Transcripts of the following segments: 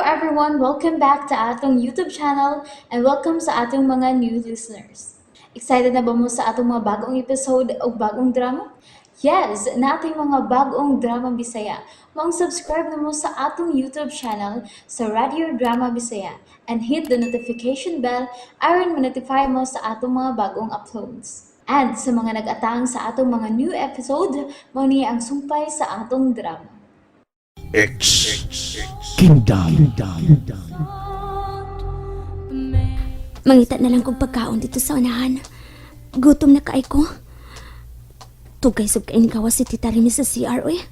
everyone! Welcome back to atong YouTube channel and welcome sa atong mga new listeners. Excited na ba mo sa atong mga bagong episode o bagong drama? Yes, na ating mga bagong drama Bisaya. Subscribe na mo sa atong YouTube channel sa Radio Drama Bisaya and hit the notification bell aron ma-notify mo sa atong mga bagong uploads. And sa mga nag-atang sa atong mga new episode, mo niya ang sumpay sa atong drama. X Kingdom. Mangita na lang kong pagkaon dito sa unahan. Gutom na kaay ko. Tugay sub kain kawas si Tita Remy sa CR, oy.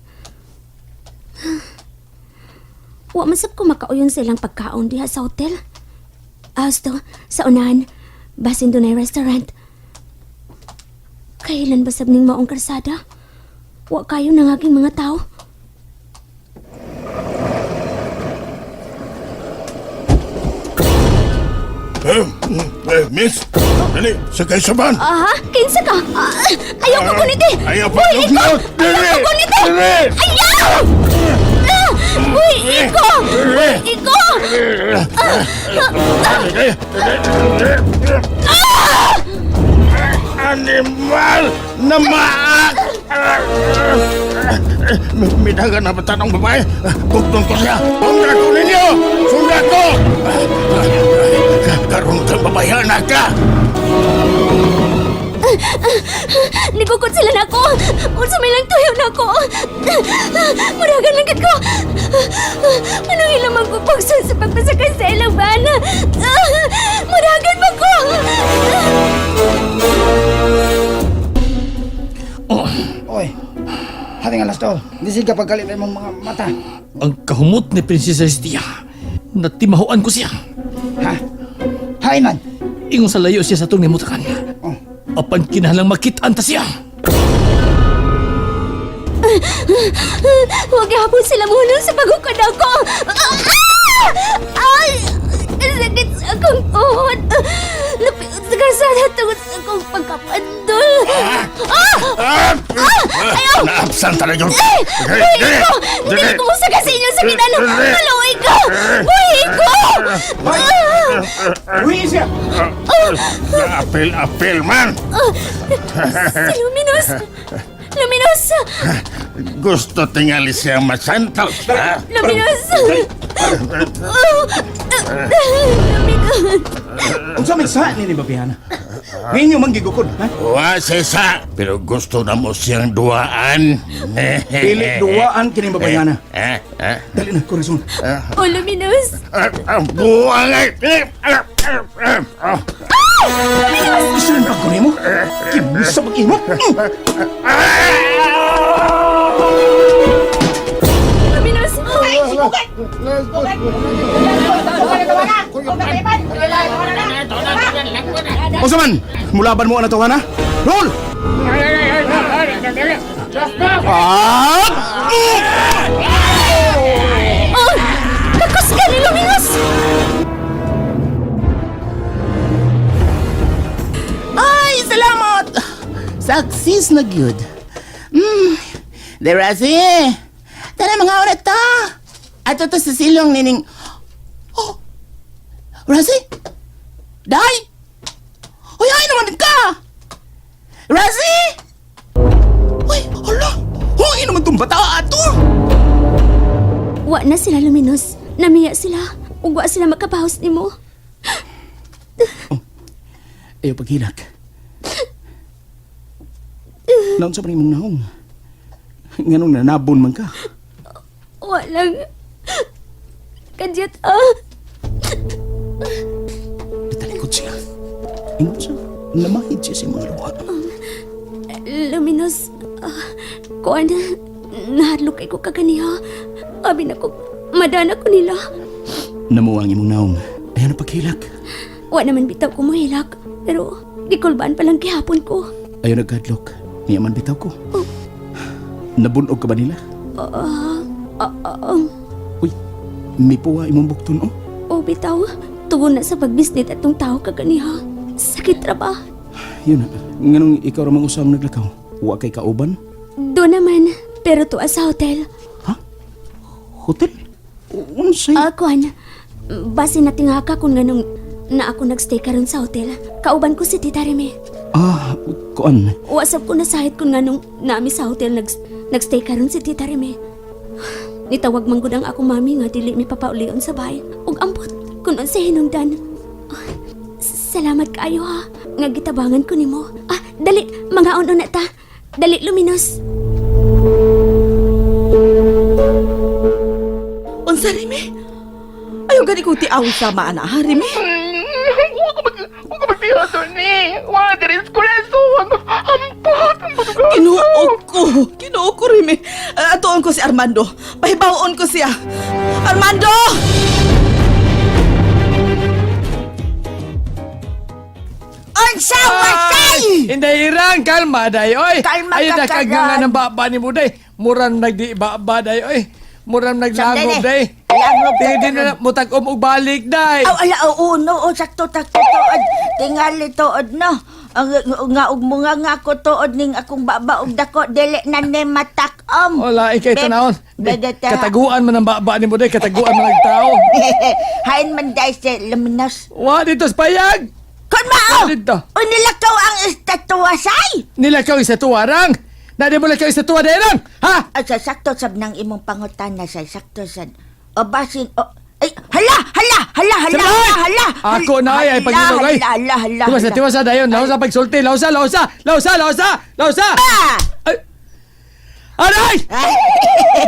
Wa masab ko makauyon sa ilang pagkaon diha sa hotel. Asto, sa unahan, basin doon ay restaurant. Kailan ba sab ning maong karsada? Wa kayo nang aking mga tao. Miss, dali, sakay sa van. Aha, kinsa ka? Ayaw ko kuniti! Ayaw pa Uy, iko! Ayaw ko kuniti! Ayaw! Uy, iko! Iko! Animal na maak! May daga na ba tanong babae? Bugton ko siya! Sundan ko ninyo! Sundan ko! Karoon kang babayan na ka! Nigukot sila na ko! Unsa may lang tuyo na ko! Muragan lang ko! Anong ilang magpupagsun sa pagpasakay sa ilang bana? Muragan ba ko! Oy, hating alas tol. Di siya pagkalit ay mong mga mata. Ang kahumot ni Prinsesa Estia, natimahuan ko siya. Ha? Hainan. Ingon sa layo siya sa itong nimutakan. Oh. Apan kinahanglang makitaan ta siya. Huwag ihapon sila muna sa pagukod ako! Ay! Sakit sa akong tuhod! Napiot sa kasada tungod sa akong pagkapandol! Ayaw! Naapsan talaga yun! Buhay ko! Hindi ko mo sa kasinyo sa kinano! Maluhay ko! Buhay ko! Uy, siya! Apil man! Si Luminos! Luminos! Gusto tingali siya masantos, ha? Luminos! Kung sa may sa ni Babihana. Ngayon yung manggigukod, ha? Wa sesa, pero gusto na mo siyang duaan. Pili duwaan kini Babihana. Eh? Dali na, Corazon. Oh, Luminos! Buang ay! Gusto na ako mo? Kimisa mag-imo? Luminos! O saman, mulaban mo na to, ha? Roll! Oh! Kakos ka ni Luminos! Ay, salamat! Saksis na gyud. Derasi, tara mga orat ta. Ato to sa silong nining... Oh! Razi? Day? Uy, ay naman ka! Razi? Uy, hala! Uy, naman itong bata ato! Wa na sila, Luminos. Namiya sila. Ug wa sila makapahos nimo. Ayaw paghilak. Naon sa paning mong naong. Nganong nanabon man ka. Wa lang. Kadyat, Natalikod siya. Ingon siya. Namahid siya sa mga luha. Luminos. Kuan, nahadlok kay ko kaganiha. Abi na ko, madana ko nila. Namuang imong naong. Ayaw na paghilak. Wa naman bitaw ko mohilak. Pero, gikulbaan pa lang kihapon ko. Ayaw nagkadlok. Niya man bitaw ko. Nabunog ka ba nila? Uy, may puwa imong bukton, oh. O bitaw, tugon na sa pagbisnit atong tao kaganiha. Sakit ra ba? Yun, nganong ikaw ramang usang naglakaw. Wa kay kauban? Do naman, pero tuwa sa hotel. Ha? Hotel? Unsay? Kuan, base na tingaka kung nganong na ako nagstay karon sa hotel. Kauban ko si Tita Reme. Kuan. Wasap ko na sahit kung nganong nami sa hotel nagstay karon si Tita Reme. Nitawag man gud ang akong mami nga dili mi papaulion sa bahay. Ug ambot kun unsa hinungdan. Salamat kaayo ha. Nga gitabangan ko nimo. Dali mga on na ta. Dali luminos. Unsa Rime? Ayaw gani kong tiaw sama ana ha, Rime? Huwag ka magpihado ni. Huwag ka rin skuleso. Hampot. Kinuo ko, Rime. Atuon ko si Armando. Pahibaon ko siya. Armando! Unsa wasay? Hindi irang, kalma day, oy. Kalma Ayun ka na kagngan karon. ng baba ni mo day. Murang nagdi baba day, oy. Murang naglangob day. Langob ka Hindi na mutag-om og balik day. No, sakto tuod. Tingali tuod, no. Ang nga ug mga nga ko tuod ning akong baba ug dako dili na ni matak-om. Wala, ikay tanawon. Kataguan man ang baba ni mo day, kataguan man ang tao. Hain man dai sa luminos. Wa dito sa payag. Kun mao. Dito. O nilakaw ang estatwa say. Nilakaw isa tuwarang. Nadi mo lakaw isa tuwa derang. Ha? Asa sakto sab nang imong pangutana say sakto sad. O basin ay hala. Ako na ay pagdino kay. Hala. Tiwasa dayon. Lausa pagsulti. Lausa. Ay. Aray!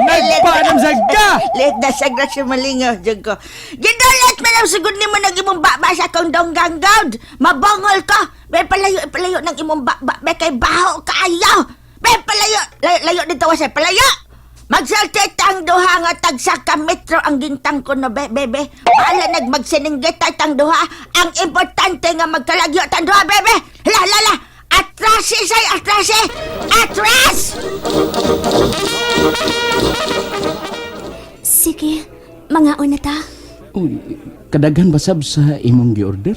Nagpaanam sa ka! Let na sa grasya malingaw, dyan ko. Gidulat man ang sugod ni mo ng imong baba sa kong dongganggaw. Mabangol ka. May palayo ng imong baba. May kay baho kaayo. May palayo. Layo dito wasay. Palayo! Magsaltit ang duha nga tagsa ka metro ang gintang ko no, bebe. Paala magsininggit at ang duha. Ang importante nga magkalagyo at ang duha, bebe. Hala. Atras! Sige, mga on na ta. Uy, kadaghan basab sa imong gi-order?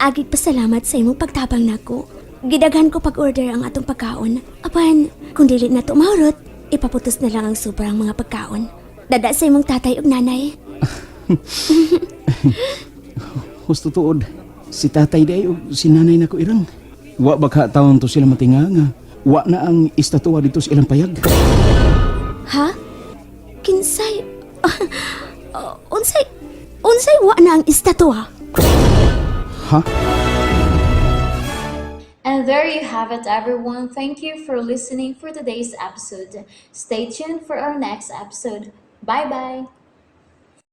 Agig pasalamat sa imong pagtabang nako. Gidaghan ko pag-order ang atong pagkaon. Apan, kung dili na to maurot, ipaputos na lang ang sobrang mga pagkaon. Dada sa imong tatay ug nanay. Husto tuod. Si tatay day o si nanay nako irang. Wa baka taon to sila matinganga. Wa na ang estatwa dito sa ilang payag. Ha? Kinsay? Unsay wa na ang estatwa? Ha? And there you have it, everyone. Thank you for listening for today's episode. Stay tuned for our next episode. Bye-bye.